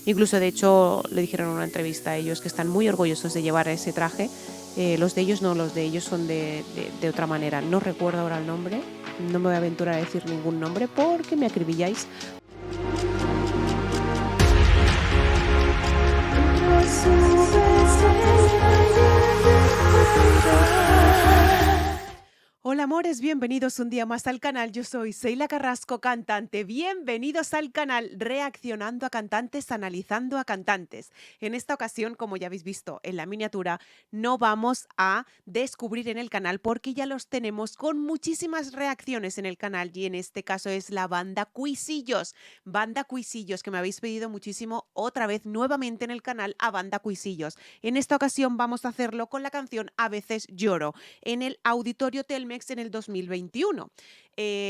Incluso, de hecho, le dijeron en una entrevista a ellos que están muy orgullosos de llevar ese traje. Los de ellos no, los de ellos son de otra manera. No recuerdo ahora el nombre, no me voy a aventurar a decir ningún nombre porque me acribilláis. Hola amores, bienvenidos un día más al canal. Yo soy Seila Carrasco, cantante. Bienvenidos al canal Reaccionando a Cantantes, Analizando a Cantantes. En esta ocasión, como ya habéis visto en la miniatura, no vamos a descubrir en el canal porque ya los tenemos con muchísimas reacciones en el canal, y en este caso es la banda Cuisillos. Banda Cuisillos, que me habéis pedido muchísimo otra vez nuevamente en el canal a Banda Cuisillos. En esta ocasión vamos a hacerlo con la canción A veces lloro, en el Auditorio Telmex en el 2021.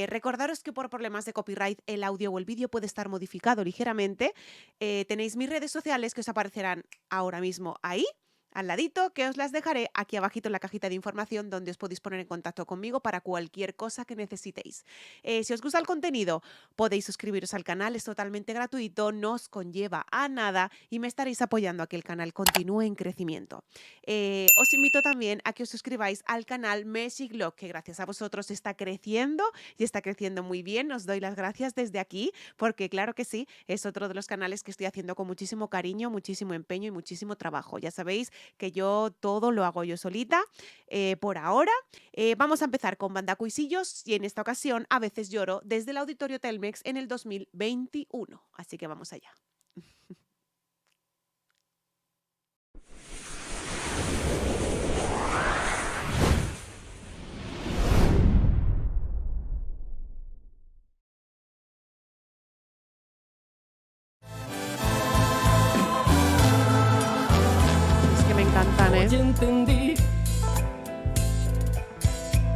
Recordaros que por problemas de copyright el audio o el vídeo puede estar modificado ligeramente. Tenéis mis redes sociales que os aparecerán ahora mismo ahí, al ladito, que os las dejaré aquí abajito en la cajita de información, donde os podéis poner en contacto conmigo para cualquier cosa que necesitéis. Si os gusta el contenido, podéis suscribiros al canal, es totalmente gratuito, no os conlleva a nada y me estaréis apoyando a que el canal continúe en crecimiento. Os invito también a que os suscribáis al canal Mexiglog, que gracias a vosotros está creciendo y está creciendo muy bien. Os doy las gracias desde aquí, porque claro que sí, es otro de los canales que estoy haciendo con muchísimo cariño, muchísimo empeño y muchísimo trabajo. Ya sabéis que yo todo lo hago yo solita por ahora. Vamos a empezar con Banda Cuisillos y en esta ocasión A veces lloro, desde el Auditorio Telmex en el 2021. Así que vamos allá. Es que me encantan, Hoy entendí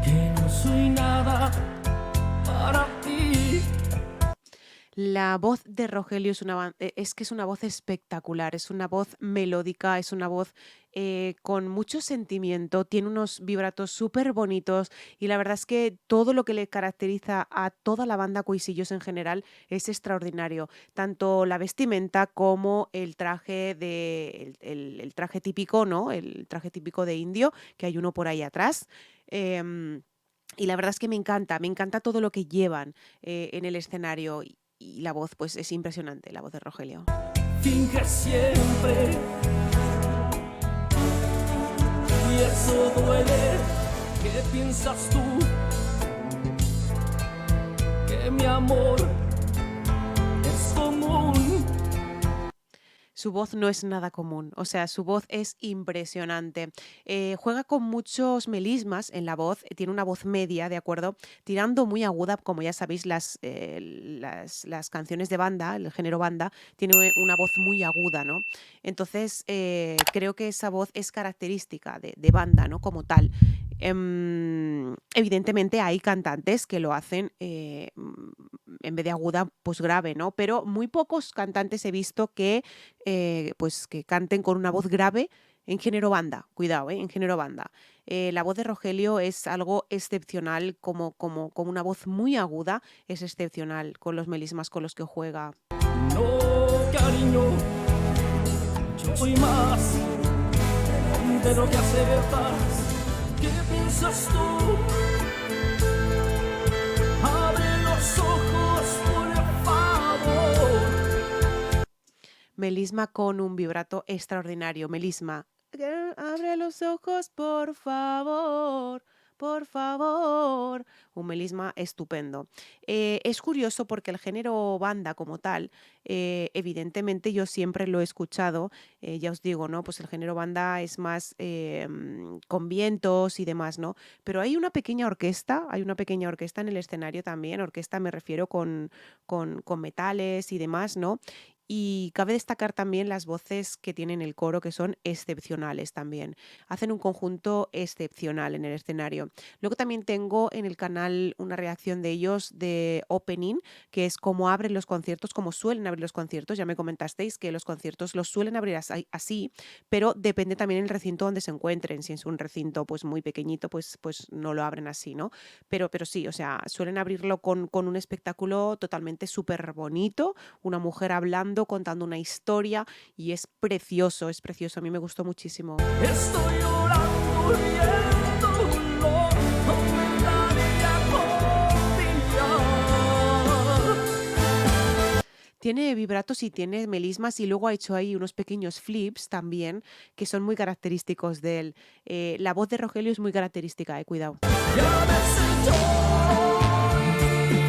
que no soy nada para ti. La voz de Rogelio es que es una voz espectacular, es una voz melódica, es una voz con mucho sentimiento, tiene unos vibratos súper bonitos y la verdad es que todo lo que le caracteriza a toda la banda Cuisillos en general es extraordinario. Tanto la vestimenta como el traje el traje típico, ¿no? El traje típico de indio, que hay uno por ahí atrás. Y la verdad es que me encanta todo lo que llevan en el escenario y la voz, pues es impresionante, la voz de Rogelio. Finge siempre y eso duele. ¿Qué piensas tú? Que mi amor es común. Su voz no es nada común, o sea, su voz es impresionante. Juega con muchos melismas en la voz, tiene una voz media, ¿de acuerdo? Tirando muy aguda, como ya sabéis, las canciones de banda, el género banda, tiene una voz muy aguda, ¿no? Entonces, creo que esa voz es característica de banda, ¿no? Como tal. Evidentemente hay cantantes que lo hacen en vez de aguda, pues grave, ¿no? Pero muy pocos cantantes he visto que pues que canten con una voz grave en género banda, cuidado, en género banda. La voz de Rogelio es algo excepcional, como una voz muy aguda, es excepcional con los melismas con los que juega. No, cariño, yo soy más de lo que aceptas. ¿Qué piensas tú? Abre los ojos, por favor. Melisma con un vibrato extraordinario. Melisma. Abre los ojos, por favor. Por favor. Un melisma estupendo. Es curioso porque el género banda como tal, evidentemente yo siempre lo he escuchado, ya os digo, ¿no? Pues el género banda es más con vientos y demás, ¿no? Pero hay una pequeña orquesta en el escenario también, orquesta me refiero con metales y demás, ¿no? Y cabe destacar también las voces que tienen el coro, que son excepcionales también. Hacen un conjunto excepcional en el escenario. Luego también tengo en el canal una reacción de ellos de opening, que es cómo abren los conciertos, cómo suelen abrir los conciertos. Ya me comentasteis que los conciertos los suelen abrir así, pero depende también el recinto donde se encuentren. Si es un recinto pues muy pequeñito, pues no lo abren así, ¿no? Pero sí, o sea, suelen abrirlo con un espectáculo totalmente súper bonito, una mujer hablando cantando, contando una historia y es precioso, es precioso. A mí me gustó muchísimo. Estoy llorando, viéndolo, no me daría confiar. Tiene vibratos y tiene melismas y luego ha hecho ahí unos pequeños flips también que son muy característicos de él. La voz de Rogelio es muy característica, cuidado. Y a veces yo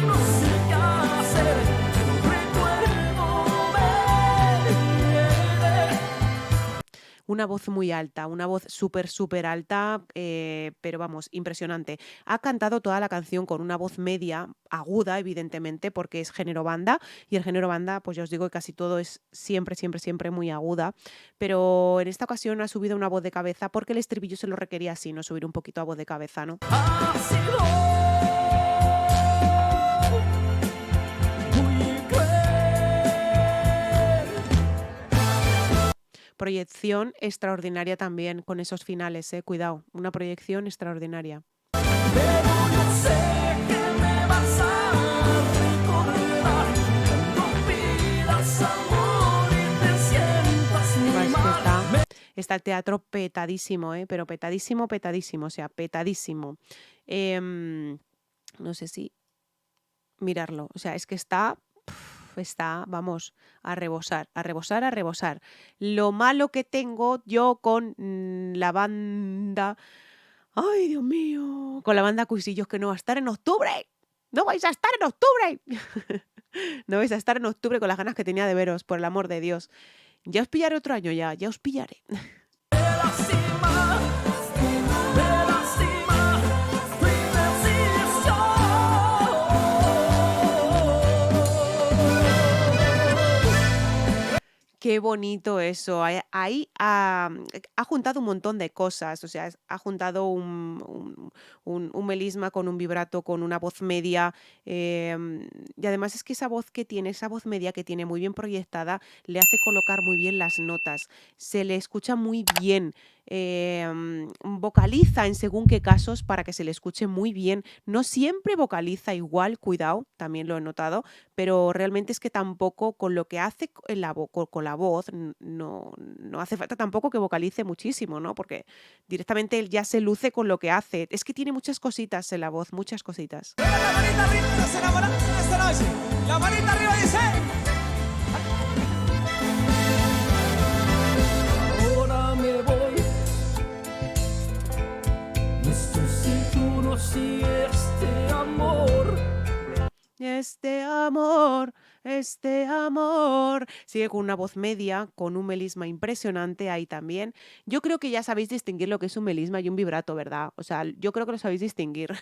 no sé qué hacer, recuerdo ver. Una voz muy alta, una voz súper, súper alta, pero vamos, impresionante. Ha cantado toda la canción con una voz media, aguda, evidentemente, porque es género banda, y el género banda, pues ya os digo que casi todo es siempre, siempre, siempre muy aguda, pero en esta ocasión ha subido una voz de cabeza porque el estribillo se lo requería así, ¿no? Subir un poquito a voz de cabeza, ¿no? Ha sido muy cruel. Proyección extraordinaria también con esos finales, cuidado, una proyección extraordinaria. Pero yo sé que me vas a recordar cuando pidas amor y te sientas muy Es que mal. está el teatro petadísimo, pero petadísimo, petadísimo, o sea, petadísimo. No sé si mirarlo, o sea, es que está, vamos, a rebosar, a rebosar, a rebosar. Lo malo que tengo yo con la banda, ay, Dios mío, con la banda Cuisillos que no va a estar en octubre. No vais a estar en octubre. No vais a estar en octubre con las ganas que tenía de veros, por el amor de Dios. Ya os pillaré otro año, ya os pillaré. Me lastima, tu indecisión. Qué bonito eso. Ahí ha juntado un montón de cosas. O sea, ha juntado un melisma con un vibrato, con una voz media. Y además es que esa voz que tiene, esa voz media que tiene muy bien proyectada, le hace colocar muy bien las notas. Se le escucha muy bien. Vocaliza en según qué casos para que se le escuche muy bien. No siempre vocaliza igual, cuidado, también lo he notado, pero realmente es que tampoco con lo que hace en con la voz no hace falta tampoco que vocalice muchísimo, ¿no? Porque directamente él ya se luce con lo que hace. Es que tiene muchas cositas en la voz, muchas cositas. La manita arriba, nos enamoramos esta noche. La manita arriba dice. Ahora me voy. Necesito si este amor. Este amor. Sigue con una voz media, con un melisma impresionante ahí también. Yo creo que ya sabéis distinguir lo que es un melisma y un vibrato, ¿verdad? O sea, yo creo que lo sabéis distinguir.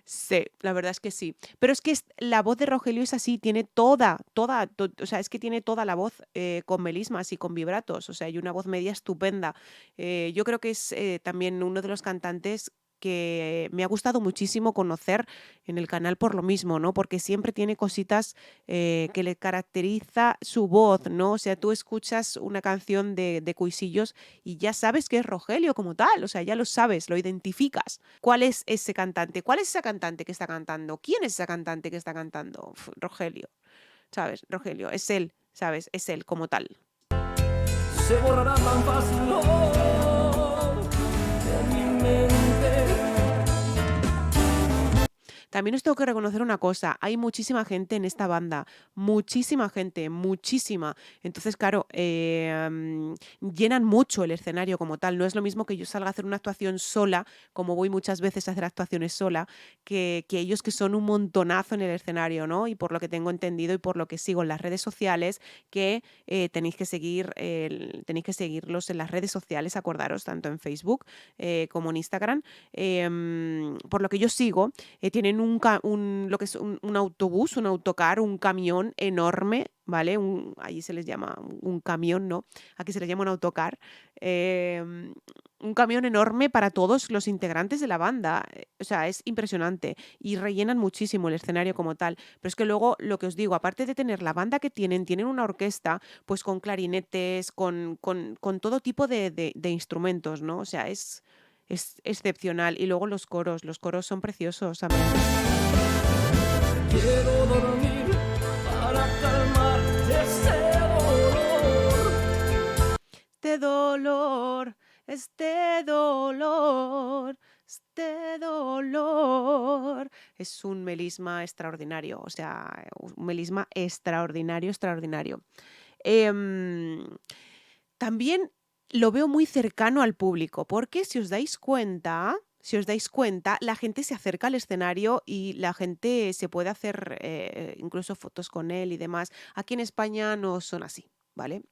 Sí, la verdad es que sí. Pero es que la voz de Rogelio es así, tiene o sea, es que tiene toda la voz con melismas y con vibratos, o sea, hay una voz media estupenda. Yo creo que es también uno de los cantantes que me ha gustado muchísimo conocer en el canal por lo mismo, ¿no? Porque siempre tiene cositas que le caracteriza su voz, ¿no? O sea, tú escuchas una canción de Cuisillos y ya sabes que es Rogelio como tal, o sea, ya lo sabes, lo identificas. ¿Cuál es ese cantante? ¿Cuál es esa cantante que está cantando? ¿Quién es esa cantante que está cantando? Rogelio, ¿sabes? Rogelio, es él, ¿sabes? Es él como tal. Se borrará tan fácil de mi mente. También os tengo que reconocer una cosa, hay muchísima gente en esta banda, muchísima gente, muchísima. Entonces, claro, llenan mucho el escenario como tal. No es lo mismo que yo salga a hacer una actuación sola, como voy muchas veces a hacer actuaciones sola, que ellos que son un montonazo en el escenario, ¿no? Y por lo que tengo entendido y por lo que sigo en las redes sociales, que tenéis que seguirlos en las redes sociales, acordaros, tanto en Facebook como en Instagram. Por lo que yo sigo, tienen lo que es un autobús, un autocar, un camión enorme, ¿vale? Allí se les llama un camión, ¿no? Aquí se les llama un autocar. Un camión enorme para todos los integrantes de la banda. O sea, es impresionante. Y rellenan muchísimo el escenario como tal. Pero es que luego, lo que os digo, aparte de tener la banda que tienen una orquesta, pues con clarinetes, con todo tipo de instrumentos, ¿no? O sea, es excepcional. Y luego los coros son preciosos también. Quiero dormir para calmar este dolor, este dolor. Es un melisma extraordinario, o sea, un melisma extraordinario, extraordinario. Em, También lo veo muy cercano al público, porque si os dais cuenta, la gente se acerca al escenario y la gente se puede hacer incluso fotos con él y demás. Aquí en España no son así, ¿vale?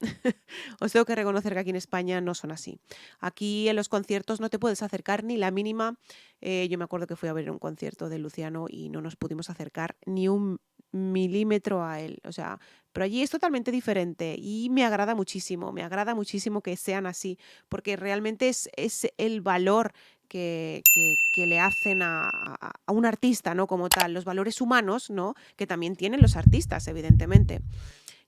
Os tengo que reconocer que aquí en España no son así. Aquí en los conciertos no te puedes acercar ni la mínima. Yo me acuerdo que fui a ver un concierto de Luciano y no nos pudimos acercar ni un milímetro a él. O sea, pero allí es totalmente diferente y me agrada muchísimo que sean así, porque realmente es el valor que le hacen a un artista, ¿no? Como tal, los valores humanos, ¿no? Que también tienen los artistas, evidentemente.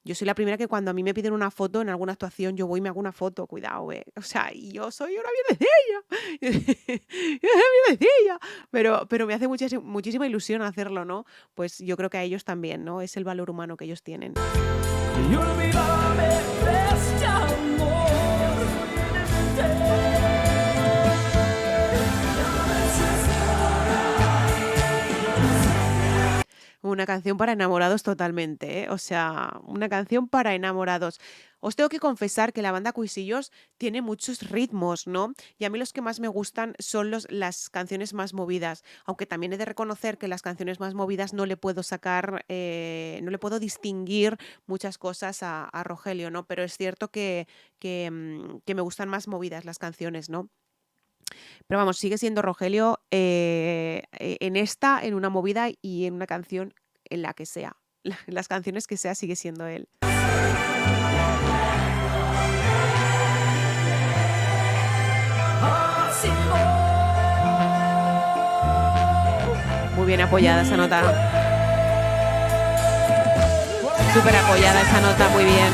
Yo soy la primera que cuando a mí me piden una foto en alguna actuación, yo voy y me hago una foto, cuidado, O sea, y yo soy una viejecilla. Yo soy una viejecilla. Pero me hace muchísima ilusión hacerlo, ¿no? Pues yo creo que a ellos también, ¿no? Es el valor humano que ellos tienen. y olvídame de este amor. Una canción para enamorados totalmente, ¿eh? O sea, una canción para enamorados. Os tengo que confesar que la banda Cuisillos tiene muchos ritmos, ¿no? Y a mí los que más me gustan son las canciones más movidas, aunque también he de reconocer que las canciones más movidas no le puedo sacar, no le puedo distinguir muchas cosas a Rogelio, ¿no? Pero es cierto que me gustan más movidas las canciones, ¿no? Pero vamos, sigue siendo Rogelio en esta, en una movida y en una canción en la que sea. Las canciones que sea, sigue siendo él. Así Muy bien apoyada esa nota. Súper apoyada esa nota, muy bien.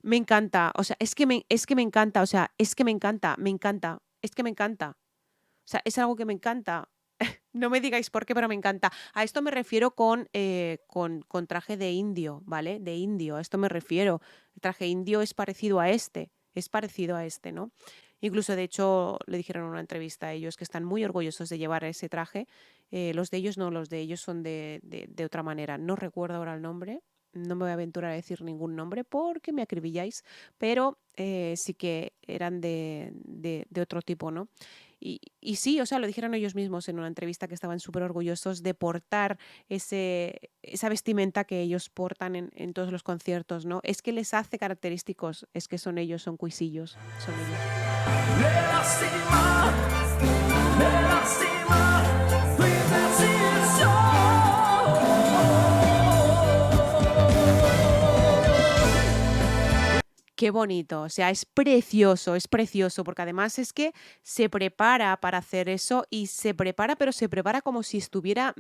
Me encanta, o sea, es que me encanta, o sea, es que me encanta, es que me encanta. O sea, es algo que me encanta. No me digáis por qué, pero me encanta. A esto me refiero con traje de indio, ¿vale? De indio, a esto me refiero. El traje indio es parecido a este, ¿no? Incluso, de hecho, le dijeron en una entrevista a ellos que están muy orgullosos de llevar ese traje. Los de ellos no, los de ellos son de otra manera. No recuerdo ahora el nombre. No me voy a aventurar a decir ningún nombre porque me acribilláis, pero sí que eran de otro tipo, ¿no? Y sí, o sea, lo dijeron ellos mismos en una entrevista que estaban súper orgullosos de portar esa vestimenta que ellos portan en todos los conciertos, ¿no? Es que les hace característicos, es que son ellos, son Cuisillos, son ellos. me lastima tu indecisión. Qué bonito, o sea, es precioso, porque además es que se prepara para hacer eso y se prepara, pero se prepara como si estuviera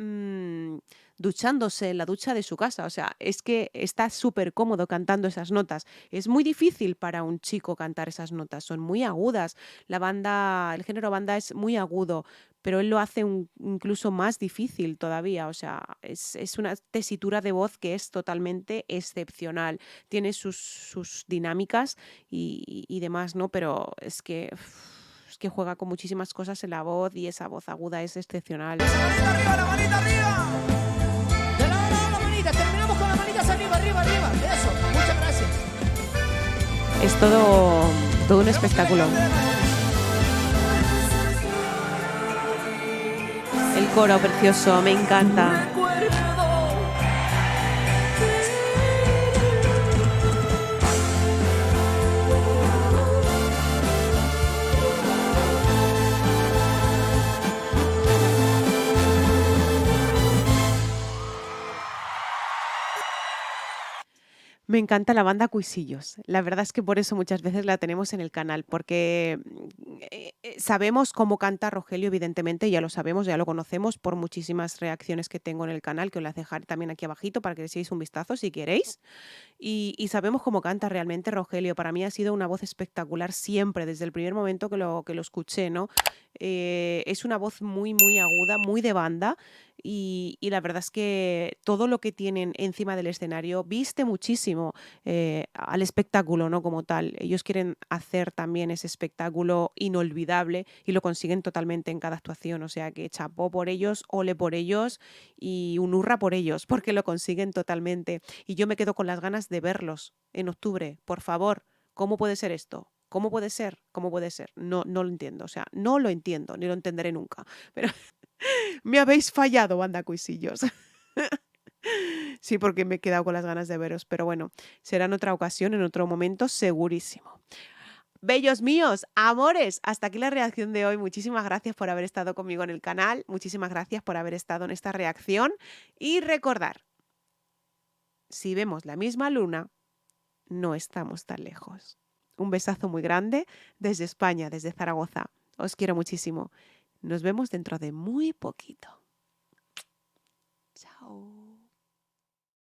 duchándose en la ducha de su casa, o sea, es que está súper cómodo cantando esas notas. Es muy difícil para un chico cantar esas notas, son muy agudas. El género banda es muy agudo, pero él lo hace incluso más difícil todavía, o sea, es una tesitura de voz que es totalmente excepcional, tiene sus dinámicas y demás, ¿no? Pero es que juega con muchísimas cosas en la voz y esa voz aguda es excepcional. Manita arriba, la manita arriba. De lado a lado la manita. Terminamos con las manitas arriba, arriba, arriba. Eso, muchas gracias. Es todo un espectáculo. El coro precioso, me encanta. Me encanta la banda Cuisillos. La verdad es que por eso muchas veces la tenemos en el canal, porque sabemos cómo canta Rogelio, evidentemente, ya lo sabemos, ya lo conocemos por muchísimas reacciones que tengo en el canal, que os las dejaré también aquí abajito para que le echéis un vistazo si queréis. Y sabemos cómo canta realmente Rogelio. Para mí ha sido una voz espectacular siempre, desde el primer momento que lo escuché, ¿no? Es una voz muy, muy aguda, muy de banda. y la verdad es que todo lo que tienen encima del escenario viste muchísimo al espectáculo, ¿no? Como tal. Ellos quieren hacer también ese espectáculo inolvidable y lo consiguen totalmente en cada actuación. O sea que chapó por ellos, ole por ellos y un hurra por ellos, porque lo consiguen totalmente. Y yo me quedo con las ganas de verlos en octubre. Por favor, ¿cómo puede ser esto? ¿Cómo puede ser? ¿Cómo puede ser? No, no lo entiendo. O sea, no lo entiendo, ni lo entenderé nunca. Pero me habéis fallado, banda cuisillos. Sí, porque me he quedado con las ganas de veros, pero bueno, será en otra ocasión, en otro momento, segurísimo. Bellos míos, amores, hasta aquí la reacción de hoy. Muchísimas gracias por haber estado conmigo en el canal, muchísimas gracias por haber estado en esta reacción y recordar, si vemos la misma luna, no estamos tan lejos. Un besazo muy grande desde España, desde Zaragoza. Os quiero muchísimo. Nos vemos dentro de muy poquito. Chao.